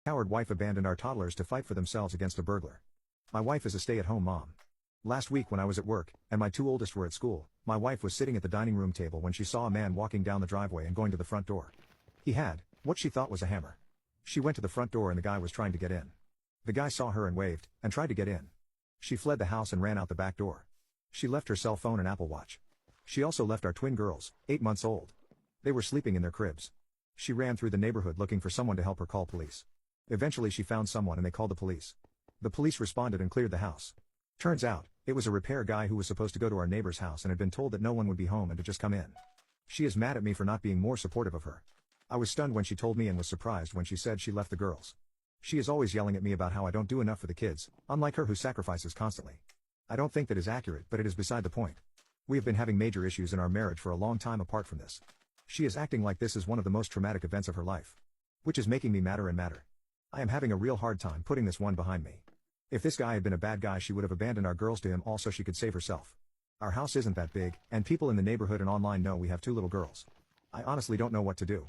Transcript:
Coward wife abandoned our toddlers to fight for themselves against a burglar. My wife is a stay-at-home mom. Last week when I was at work, and my two oldest were at school, my wife was sitting at the dining room table when she saw a man walking down the driveway and going to the front door. He had what she thought was a hammer. She went to the front door and the guy was trying to get in. The guy saw her and waved, and tried to get in. She fled the house and ran out the back door. She left her cell phone and Apple Watch. She also left our twin girls, 8 months old. They were sleeping in their cribs. She ran through the neighborhood looking for someone to help her call police. Eventually she found someone and they called the police. The police responded and cleared the house. Turns out, it was a repair guy who was supposed to go to our neighbor's house and had been told that no one would be home and to just come in. She is mad at me for not being more supportive of her. I was stunned when she told me and was surprised when she said she left the girls. She is always yelling at me about how I don't do enough for the kids, unlike her who sacrifices constantly. I don't think that is accurate, but it is beside the point. We have been having major issues in our marriage for a long time apart from this. She is acting like this is one of the most traumatic events of her life. Which is making me madder and madder. I am having a real hard time putting this one behind me. If this guy had been a bad guy, she would have abandoned our girls to him all so she could save herself. Our house isn't that big, and people in the neighborhood and online know we have 2 little girls. I honestly don't know what to do.